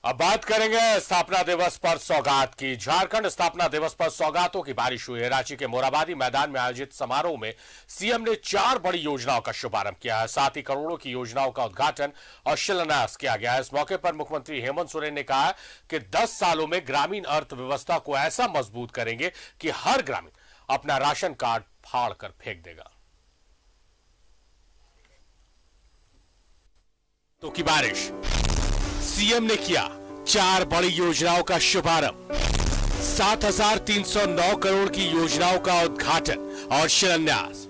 अब बात करेंगे स्थापना दिवस पर सौगात की। झारखंड स्थापना दिवस पर सौगातों की बारिश हुई है। रांची के मोरहाबादी मैदान में आयोजित समारोह में सीएम ने 4 बड़ी योजनाओं का शुभारंभ किया है। साथ ही करोड़ों की योजनाओं का उद्घाटन और शिलान्यास किया गया है। इस मौके पर मुख्यमंत्री हेमंत सोरेन ने कहा कि 10 सालों में ग्रामीण अर्थव्यवस्था को ऐसा मजबूत करेंगे कि हर ग्रामीण अपना राशन कार्ड फाड़ कर फेंक देगा। तो की बारिश, सीएम ने किया 4 बड़ी योजनाओं का शुभारंभ, 7,309 करोड़ की योजनाओं का उद्घाटन और शिलान्यास।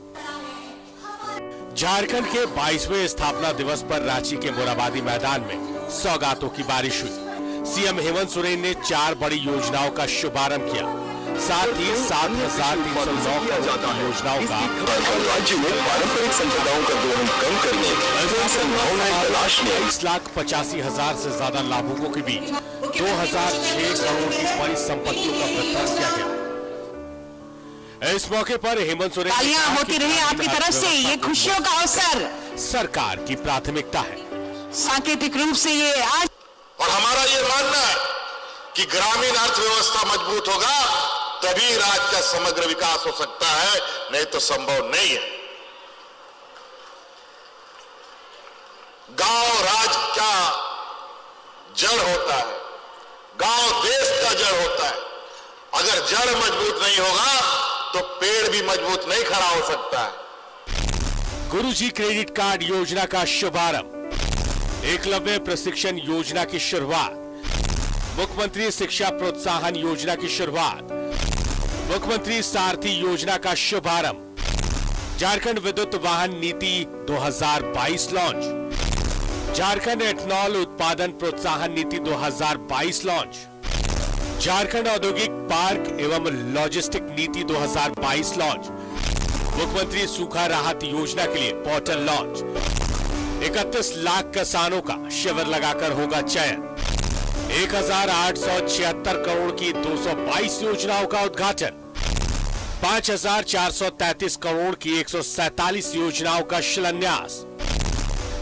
झारखंड के 22वें स्थापना दिवस पर रांची के मोरहाबादी मैदान में सौगातों की बारिश हुई। सीएम हेमंत सोरेन ने 4 बड़ी योजनाओं का शुभारंभ किया। साथ ही 7,309 करोड़ की योजनाओं का राज्य में पारंपरिक संपदाओं का दोहन कम करने 1,85,000 से ज्यादा लाभुकों के बीच 2,006 करोड़ की परिसंपत्तियों का वितरण किया गया। इस मौके पर हेमंत सोरेन तालियां होती रही आपकी तरफ से, ये खुशियों का अवसर सरकार की प्राथमिकता है। सांकेतिक रूप से ये आज, और हमारा ये मानना है कि ग्रामीण अर्थव्यवस्था मजबूत होगा तभी राज्य का समग्र विकास हो सकता है, नहीं तो संभव नहीं है। गांव राज्य का जड़ होता है, गांव देश का जड़ होता है। अगर जड़ मजबूत नहीं होगा तो पेड़ भी मजबूत नहीं खड़ा हो सकता है। गुरुजी क्रेडिट कार्ड योजना का शुभारंभ, एकलव्य प्रशिक्षण योजना की शुरुआत, मुख्यमंत्री शिक्षा प्रोत्साहन योजना की शुरुआत, मुख्यमंत्री सारथी योजना का शुभारंभ, झारखंड विद्युत वाहन नीति 2022 लॉन्च, झारखंड एथनॉल उत्पादन प्रोत्साहन नीति 2022 लॉन्च, झारखंड औद्योगिक पार्क एवं लॉजिस्टिक नीति 2022 लॉन्च, मुख्यमंत्री सूखा राहत योजना के लिए पोर्टल लॉन्च, 31 लाख किसानों का शिविर लगाकर होगा चयन, 1,876 करोड़ की 222 योजनाओं का उद्घाटन, 5,433 करोड़ की 147 योजनाओं का शिलान्यास,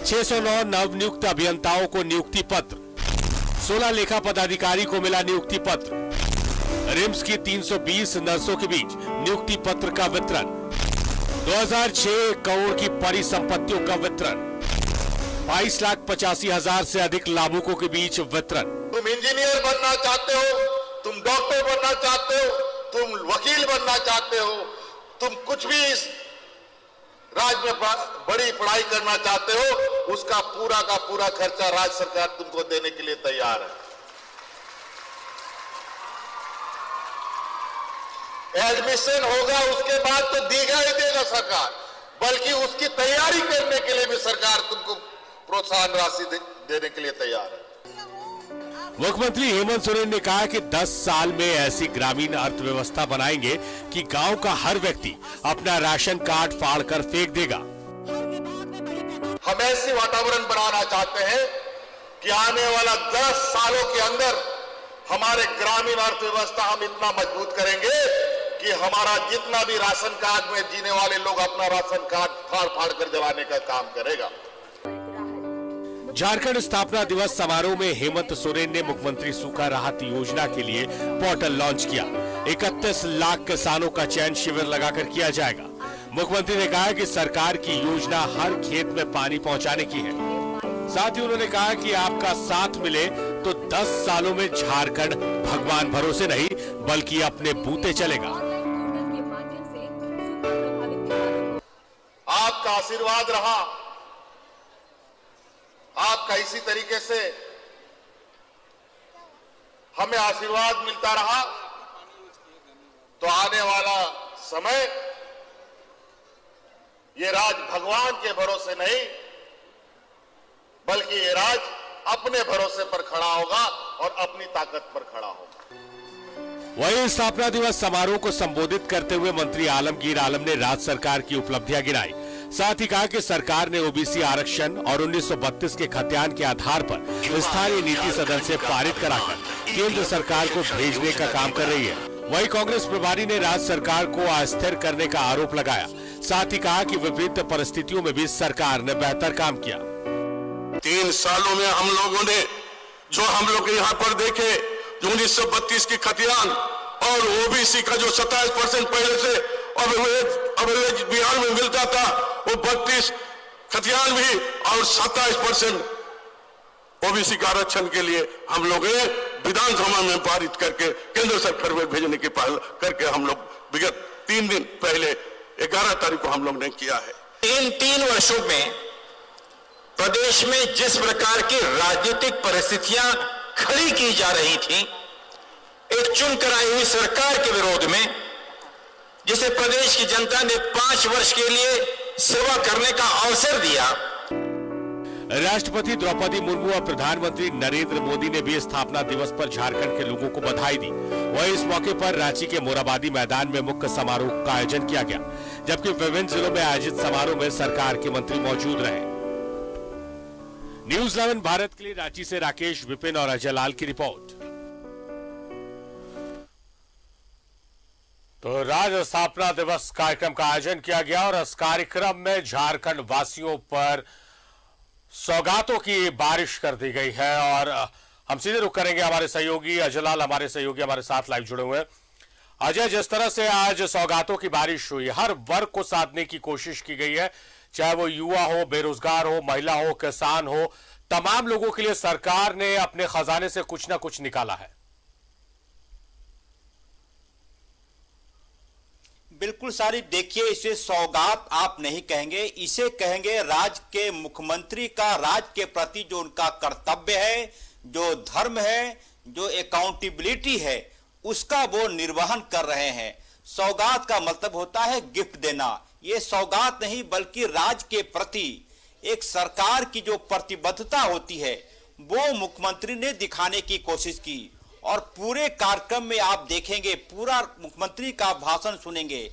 609 नवनियुक्त अभियंताओं को नियुक्ति पत्र, 16 लेखा पदाधिकारी को मिला नियुक्ति पत्र, रिम्स की 320 नर्सों के बीच नियुक्ति पत्र का वितरण, 2006 करोड़ की परिसंपत्तियों का वितरण, 22,85,000 से अधिक लाभुकों के बीच वितरण। तुम इंजीनियर बनना चाहते हो, तुम डॉक्टर बनना चाहते हो, तुम वकील बनना चाहते हो, तुम कुछ भी इस राज्य में बड़ी पढ़ाई करना चाहते हो, उसका पूरा का पूरा खर्चा राज्य सरकार तुमको देने के लिए तैयार है। एडमिशन होगा उसके बाद तो देगा ही देगा सरकार, बल्कि उसकी तैयारी करने के लिए भी सरकार तुमको प्रोत्साहन राशि देने के लिए तैयार है। मुख्यमंत्री हेमंत सोरेन ने कहा कि 10 साल में ऐसी ग्रामीण अर्थव्यवस्था बनाएंगे कि गांव का हर व्यक्ति अपना राशन कार्ड फाड़ कर फेंक देगा। हम ऐसी वातावरण बनाना चाहते हैं कि आने वाला 10 सालों के अंदर हमारे ग्रामीण अर्थव्यवस्था हम इतना मजबूत करेंगे कि हमारा जितना भी राशन कार्ड में जीने वाले लोग अपना राशन कार्ड फाड़ फाड़ कर जलाने का काम करेगा। झारखंड स्थापना दिवस समारोह में हेमंत सोरेन ने मुख्यमंत्री सूखा राहत योजना के लिए पोर्टल लॉन्च किया। 31 लाख किसानों का चयन शिविर लगाकर किया जाएगा। मुख्यमंत्री ने कहा कि सरकार की योजना हर खेत में पानी पहुंचाने की है। साथ ही उन्होंने कहा कि आपका साथ मिले तो 10 सालों में झारखंड भगवान भरोसे नहीं बल्कि अपने बूते चलेगा। आपका आशीर्वाद रहा, आपका इसी तरीके से हमें आशीर्वाद मिलता रहा तो आने वाला समय ये राज्य भगवान के भरोसे नहीं बल्कि ये राज्य अपने भरोसे पर खड़ा होगा और अपनी ताकत पर खड़ा होगा। वहीं स्थापना दिवस समारोह को संबोधित करते हुए मंत्री आलमगीर आलम ने राज्य सरकार की उपलब्धियां गिनाई। साथ ही कहा कि सरकार ने ओबीसी आरक्षण और 1932 के खतियान के आधार पर स्थानीय नीति सदन से पारित कराकर केंद्र सरकार को भेजने का काम कर रही है। वहीं कांग्रेस प्रभारी ने राज्य सरकार को अस्थिर करने का आरोप लगाया। साथ ही कहा कि विपरीत परिस्थितियों में भी सरकार ने बेहतर काम किया। 3 सालों में हम लोगों ने जो हम लोग यहाँ पर देखे, जो 1932 की खतियान और ओबीसी का जो 27% पहले से अवरेज बिहार में मिलता था, वो 32 खतियान भी और 27% ओबीसी का आरक्षण के लिए हम लोग ने विधानसभा में पारित करके केंद्र सरकार में भेजने की पहल करके हम लोग विगत 3 दिन पहले 11 तारीख को हम लोग ने किया है। इन 3 वर्षों में प्रदेश में जिस प्रकार की राजनीतिक परिस्थितियां खड़ी की जा रही थी, एक चुन कर आई हुई सरकार के विरोध में, जिसे प्रदेश की जनता ने 5 वर्ष के लिए सेवा करने का अवसर दिया। राष्ट्रपति द्रौपदी मुर्मू और प्रधानमंत्री नरेंद्र मोदी ने भी स्थापना दिवस पर झारखंड के लोगों को बधाई दी। वहीं इस मौके पर रांची के मोराबादी मैदान में मुख्य समारोह का आयोजन किया गया, जबकि विभिन्न जिलों में आयोजित समारोह में सरकार के मंत्री मौजूद रहे। न्यूज़ 11 भारत के लिए रांची से राकेश, विपिन और अजय लाल की रिपोर्ट। तो राज्य स्थापना दिवस कार्यक्रम का आयोजन किया गया और इस कार्यक्रम में झारखंड वासियों पर सौगातों की बारिश कर दी गई है। और हम सीधे रुख करेंगे हमारे सहयोगी अजय लाल, हमारे सहयोगी हमारे साथ लाइव जुड़े हुए हैं। अजय, जिस तरह से आज सौगातों की बारिश हुई, हर वर्ग को साधने की कोशिश की गई है, चाहे वो युवा हो, बेरोजगार हो, महिला हो, किसान हो, तमाम लोगों के लिए सरकार ने अपने खजाने से कुछ ना कुछ निकाला है। बिल्कुल सारी, देखिए इसे सौगात आप नहीं कहेंगे, इसे कहेंगे राज्य के मुख्यमंत्री का राज्य के प्रति जो उनका कर्तव्य है, जो धर्म है, जो अकाउंटेबिलिटी है, उसका वो निर्वहन कर रहे हैं। सौगात का मतलब होता है गिफ्ट देना। ये सौगात नहीं बल्कि राज्य के प्रति एक सरकार की जो प्रतिबद्धता होती है वो मुख्यमंत्री ने दिखाने की कोशिश की। और पूरे कार्यक्रम में आप देखेंगे, पूरा मुख्यमंत्री का भाषण सुनेंगे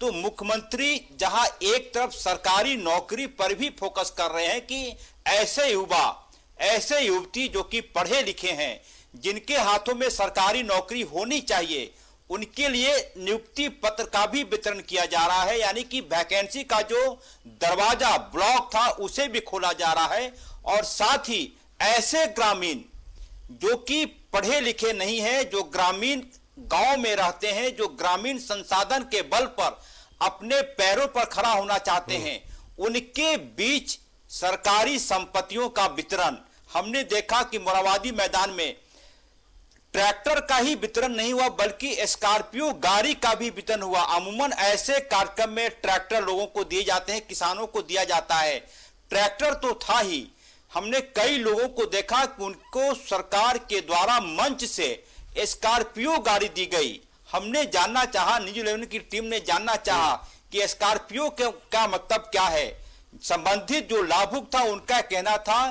तो मुख्यमंत्री जहां एक तरफ सरकारी नौकरी पर भी फोकस कर रहे हैं कि ऐसे युवा, ऐसे युवती जो कि पढ़े लिखे हैं, जिनके हाथों में सरकारी नौकरी होनी चाहिए, उनके लिए नियुक्ति पत्र का भी वितरण किया जा रहा है। यानी कि वैकेंसी का जो दरवाजा ब्लॉक था उसे भी खोला जा रहा है। और साथ ही ऐसे ग्रामीण जो कि पढ़े लिखे नहीं है, जो ग्रामीण गांव में रहते हैं, जो ग्रामीण संसाधन के बल पर अपने पैरों पर खड़ा होना चाहते हैं, उनके बीच सरकारी संपत्तियों का वितरण हमने देखा कि मोराबादी मैदान में ट्रैक्टर का ही वितरण नहीं हुआ बल्कि स्कॉर्पियो गाड़ी का भी वितरण हुआ। अमूमन ऐसे कार्यक्रम में ट्रैक्टर लोगों को दिए जाते हैं, किसानों को दिया जाता है। ट्रैक्टर तो था ही, हमने कई लोगों को देखा कि उनको सरकार के द्वारा मंच से स्कॉर्पियो गाड़ी दी गई। हमने जानना चाहा, न्यूज़ 11 की टीम ने जानना चाहा कि स्कॉर्पियो का मतलब क्या है। संबंधित जो लाभुक था उनका कहना था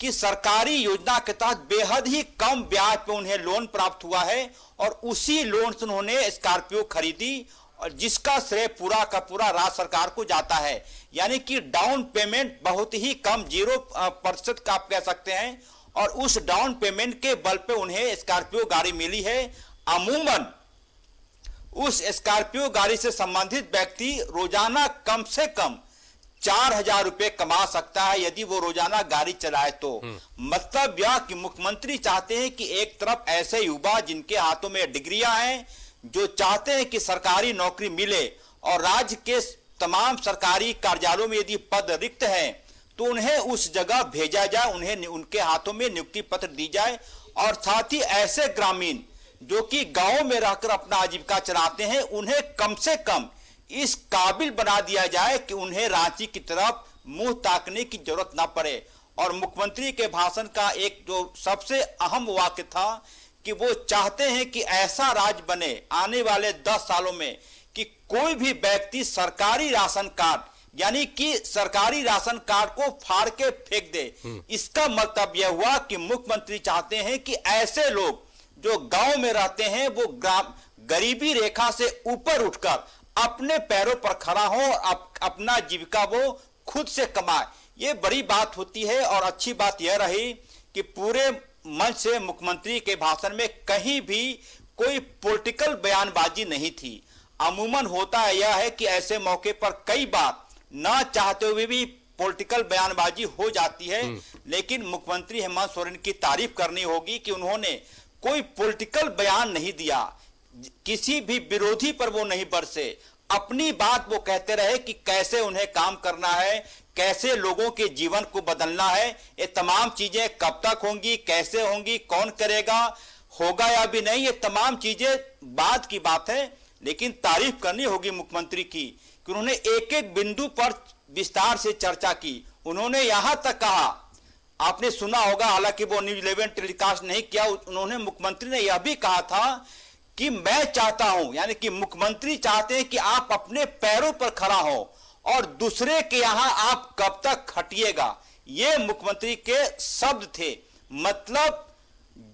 कि सरकारी योजना के तहत बेहद ही कम ब्याज पर उन्हें लोन प्राप्त हुआ है और उसी लोन से उन्होंने स्कॉर्पियो खरीदी और जिसका श्रेय पूरा का पूरा राज्य सरकार को जाता है। यानी कि डाउन पेमेंट बहुत ही कम, 0% का आप कह सकते हैं, और उस डाउन पेमेंट के बल पे उन्हें स्कॉर्पियो गाड़ी मिली है। अमूमन उस स्कॉर्पियो गाड़ी से संबंधित व्यक्ति रोजाना कम से कम 4,000 रुपए कमा सकता है यदि वो रोजाना गाड़ी चलाए तो। मतलब यह कि मुख्यमंत्री चाहते हैं कि एक तरफ ऐसे युवा जिनके हाथों में डिग्रियां हैं, जो चाहते हैं कि सरकारी नौकरी मिले और राज्य के तमाम सरकारी कार्यालयों में यदि पद रिक्त हैं तो उन्हें उस जगह भेजा जाए, उन्हें उनके हाथों में नियुक्ति पत्र दी जाए। और साथ ही ऐसे ग्रामीण जो कि गांव में रहकर अपना आजीविका चलाते हैं, उन्हें कम से कम इस काबिल बना दिया जाए कि उन्हें रांची की तरफ मुंह ताकने की जरूरत ना पड़े। और मुख्यमंत्री के भाषण का एक जो सबसे अहम वाक्य था कि वो चाहते हैं कि ऐसा राज्य बने आने वाले 10 सालों में कि कोई भी व्यक्ति सरकारी राशन कार्ड, यानी कि सरकारी राशन कार्ड को फाड़ के फेंक दे। इसका मतलब यह हुआ कि मुख्यमंत्री चाहते हैं कि ऐसे लोग जो गांव में रहते हैं वो गरीबी रेखा से ऊपर उठकर अपने पैरों पर खड़ा हो और अपना जीविका वो खुद से कमाए। ये बड़ी बात होती है। और अच्छी बात यह रही कि पूरे मंच से मुख्यमंत्री के भाषण में कहीं भी कोई पॉलिटिकल बयानबाजी नहीं थी। अमूमन होता यह है कि ऐसे मौके पर कई बार ना चाहते हुए भी पॉलिटिकल बयानबाजी हो जाती है, लेकिन मुख्यमंत्री हेमंत सोरेन की तारीफ करनी होगी कि उन्होंने कोई पॉलिटिकल बयान नहीं दिया, किसी भी विरोधी पर वो नहीं बरसे, अपनी बात वो कहते रहे कि कैसे उन्हें काम करना है, कैसे लोगों के जीवन को बदलना है। ये तमाम चीजें कब तक होंगी, कैसे होंगी, कौन करेगा, होगा या भी नहीं, ये तमाम चीजें बाद की बात है, लेकिन तारीफ करनी होगी मुख्यमंत्री की कि उन्होंने एक एक बिंदु पर विस्तार से चर्चा की। उन्होंने यहां तक कहा, आपने सुना होगा, हालांकि वो न्यूज़ 11 टेलीकास्ट नहीं किया, उन्होंने मुख्यमंत्री ने यह भी कहा था कि मैं चाहता हूं, यानी कि मुख्यमंत्री चाहते हैं कि आप अपने पैरों पर खड़ा हो और दूसरे के यहां आप कब तक खटिएगा। ये मुख्यमंत्री के शब्द थे। मतलब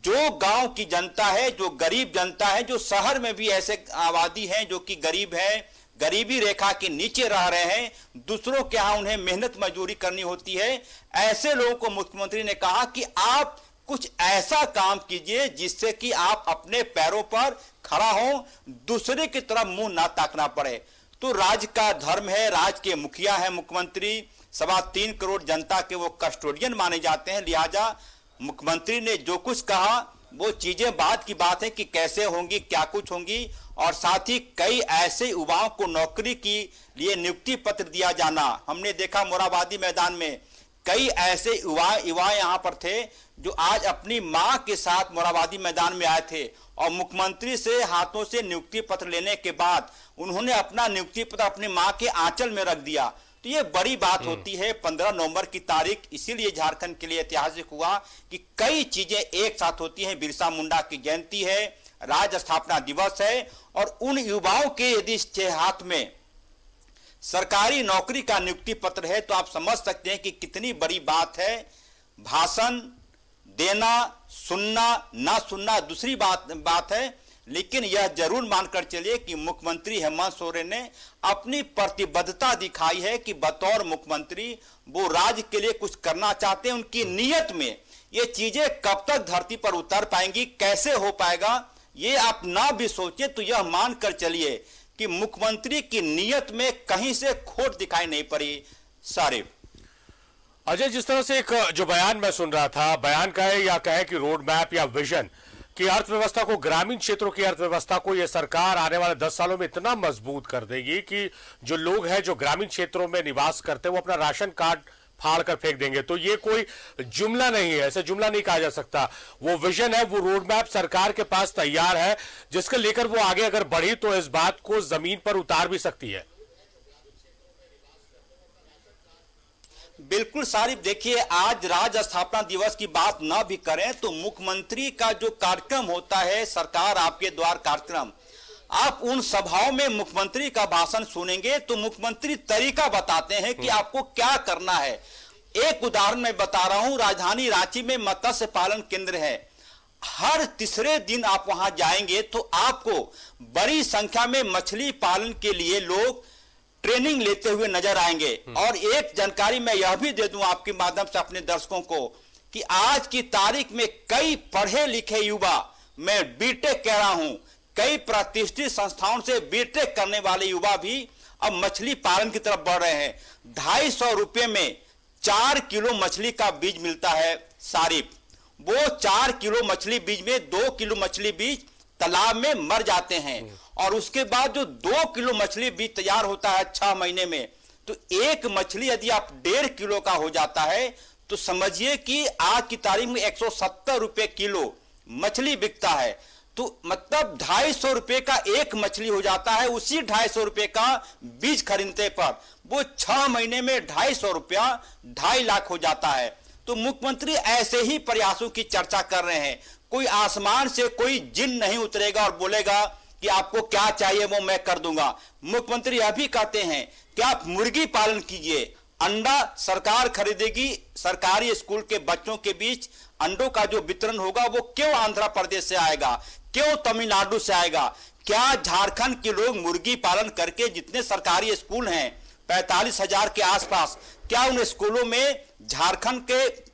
जो गांव की जनता है, जो गरीब जनता है, जो शहर में भी ऐसे आबादी है जो कि गरीब है, गरीबी रेखा के नीचे रह रहे हैं, दूसरों के यहां उन्हें मेहनत मजदूरी करनी होती है, ऐसे लोगों को मुख्यमंत्री ने कहा कि आप कुछ ऐसा काम कीजिए जिससे कि आप अपने पैरों पर खड़ा हो, दूसरे की तरफ मुंह ना ताकना पड़े। तो राज्य का धर्म है, राज्य के मुखिया है मुख्यमंत्री, 3.25 करोड़ जनता के वो कस्टोडियन माने जाते हैं, लिहाजा मुख्यमंत्री ने जो कुछ कहा वो चीजें बाद की बात है कि कैसे होंगी, क्या कुछ होंगी। और साथ ही कई ऐसे युवाओं को नौकरी के लिए नियुक्ति पत्र दिया जाना, हमने देखा मोरहाबादी मैदान में कई ऐसे युवा यहां पर थे जो आज अपनी मां के साथ मोरहाबादी मैदान में आए थे और मुख्यमंत्री से हाथों से नियुक्ति पत्र लेने के बाद उन्होंने अपना नियुक्ति पत्र अपनी मां के आंचल में रख दिया। तो ये बड़ी बात होती है। 15 नवंबर की तारीख इसीलिए झारखंड के लिए ऐतिहासिक हुआ कि कई चीजें एक साथ होती हैं। बिरसा मुंडा की जयंती है, राज्य स्थापना दिवस है, और उन युवाओं के यदि हाथ में सरकारी नौकरी का नियुक्ति पत्र है तो आप समझ सकते हैं कि कितनी बड़ी बात है। भाषण देना, सुनना ना सुनना दूसरी बात है, लेकिन यह जरूर मानकर चलिए कि मुख्यमंत्री हेमंत सोरेन ने अपनी प्रतिबद्धता दिखाई है कि बतौर मुख्यमंत्री वो राज्य के लिए कुछ करना चाहते हैं। उनकी नीयत में ये चीजें कब तक धरती पर उतर पाएंगी, कैसे हो पाएगा, ये आप ना भी सोचें तो यह मानकर चलिए कि मुख्यमंत्री की नीयत में कहीं से खोट दिखाई नहीं पड़ी। सारिफ अजय, जिस तरह से एक जो बयान मैं सुन रहा था, बयान कहे या कहे कि रोड मैप या विजन कि अर्थव्यवस्था को, ग्रामीण क्षेत्रों की अर्थव्यवस्था को यह सरकार आने वाले 10 सालों में इतना मजबूत कर देगी कि जो लोग हैं जो ग्रामीण क्षेत्रों में निवास करते हैं वो अपना राशन कार्ड फाड़ कर फेंक देंगे। तो ये कोई जुमला नहीं है, ऐसा जुमला नहीं कहा जा सकता। वो विजन है, वो रोड मैप सरकार के पास तैयार है, जिसको लेकर वो आगे अगर बढ़ी तो इस बात को जमीन पर उतार भी सकती है। बिल्कुल सारिफ, देखिए आज राज्य स्थापना दिवस की बात ना भी करें तो मुख्यमंत्री का जो कार्यक्रम होता है, सरकार आपके द्वार कार्यक्रम, आप उन सभाओं में मुख्यमंत्री का भाषण सुनेंगे तो मुख्यमंत्री तरीका बताते हैं कि आपको क्या करना है। एक उदाहरण मैं बता रहा हूं, राजधानी रांची में मत्स्य पालन केंद्र है। हर तीसरे दिन आप वहां जाएंगे तो आपको बड़ी संख्या में मछली पालन के लिए लोग ट्रेनिंग लेते हुए नजर आएंगे। और एक जानकारी मैं यह भी दे दूं आपके माध्यम से अपने दर्शकों को कि आज की तारीख में कई पढ़े लिखे युवा, मैं बीटेक कह रहा हूं, कई प्रतिष्ठित संस्थाओं से बीटेक करने वाले युवा भी अब मछली पालन की तरफ बढ़ रहे हैं। 250 रुपए में 4 किलो मछली का बीज मिलता है। सारिफ, वो 4 किलो मछली बीज में 2 किलो मछली बीज तालाब में मर जाते हैं और उसके बाद जो 2 किलो मछली बीज तैयार होता है 6 महीने में, तो एक मछली यदि आप 1.5 किलो का हो जाता है तो समझिए कि आज की तारीख में 170 रुपए किलो मछली बिकता है। तो मतलब 250 रुपए का एक मछली हो जाता है। उसी 250 रुपए का बीज खरीदने पर वो 6 महीने में 250 रुपया 2.5 लाख हो जाता है। तो मुख्यमंत्री ऐसे ही प्रयासों की चर्चा कर रहे हैं। कोई आसमान से कोई जिन नहीं उतरेगा और बोलेगा कि आपको क्या चाहिए वो मैं कर दूंगा। मुख्यमंत्री यह भी कहते हैं कि आप मुर्गी पालन कीजिए, अंडा सरकार खरीदेगी, सरकारी स्कूल के बच्चों के बीच अंडों का जो वितरण होगा वो क्यों आंध्र प्रदेश से आएगा, क्यों तमिलनाडु से आएगा? क्या झारखंड के लोग मुर्गी पालन करके, जितने सरकारी स्कूल हैं 45,000 के आसपास, क्या उन स्कूलों में झारखंड के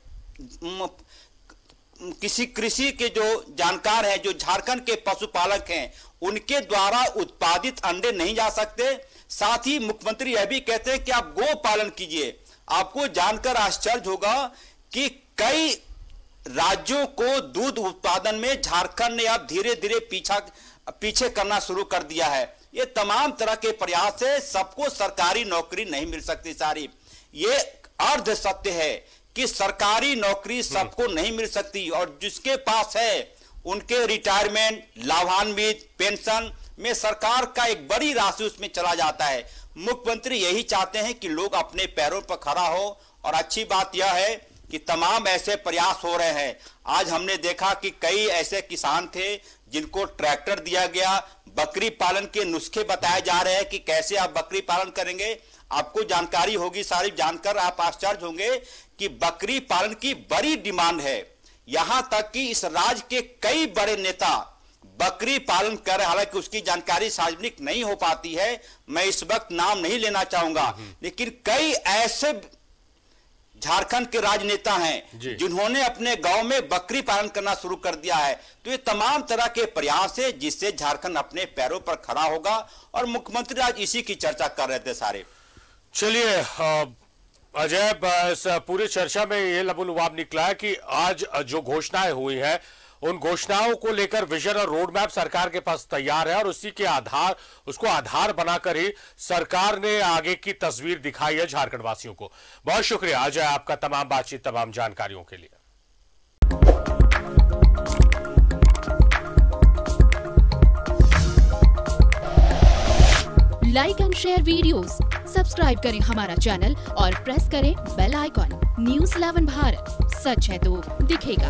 किसी कृषि के जो जानकार हैं, जो झारखंड के पशुपालक हैं, उनके द्वारा उत्पादित अंडे नहीं जा सकते? साथ ही मुख्यमंत्री यह भी कहते हैं कि आप गो पालन कीजिए। आपको जानकर आश्चर्य होगा कि कई राज्यों को दूध उत्पादन में झारखंड ने अब धीरे धीरे पीछे करना शुरू कर दिया है। ये तमाम तरह के प्रयास है, सबको सरकारी नौकरी नहीं मिल सकती सारी। ये अर्ध सत्य है कि सरकारी नौकरी सबको नहीं मिल सकती, और जिसके पास है उनके रिटायरमेंट, लाभान्वित, पेंशन में सरकार का एक बड़ी राशि उसमें चला जाता है। मुख्यमंत्री यही चाहते हैं कि लोग अपने पैरों पर खड़ा हो, और अच्छी बात यह है कि तमाम ऐसे प्रयास हो रहे हैं। आज हमने देखा कि कई ऐसे किसान थे जिनको ट्रैक्टर दिया गया, बकरी पालन के नुस्खे बताए जा रहे हैं कि कैसे आप बकरी पालन करेंगे। आपको जानकारी होगी, सारी जानकर आप आश्चर्य होंगे कि बकरी पालन की बड़ी डिमांड है। यहां तक कि इस राज्य के कई बड़े नेता बकरी पालन कर, हालांकि उसकी जानकारी सार्वजनिक नहीं हो पाती है, मैं इस वक्त नाम नहीं लेना चाहूंगा, लेकिन कई ऐसे झारखंड के राजनेता हैं जिन्होंने अपने गांव में बकरी पालन करना शुरू कर दिया है। तो ये तमाम तरह के प्रयास है जिससे झारखंड अपने पैरों पर खड़ा होगा, और मुख्यमंत्री आज इसी की चर्चा कर रहे थे सारे। चलिए अजय, इस पूरी चर्चा में ये लबुलुआब निकला है कि आज जो घोषणाएं हुई हैं उन घोषणाओं को लेकर विजन और रोड मैप सरकार के पास तैयार है, और उसी के उसको आधार बनाकर ही सरकार ने आगे की तस्वीर दिखाई है झारखंड वासियों को। बहुत शुक्रिया अजय, आपका तमाम बातचीत, तमाम जानकारियों के लिए। Like and share videos, subscribe करें हमारा चैनल और प्रेस करें बेल आइकॉन। न्यूज़ 11 भारत, सच है तो दिखेगा।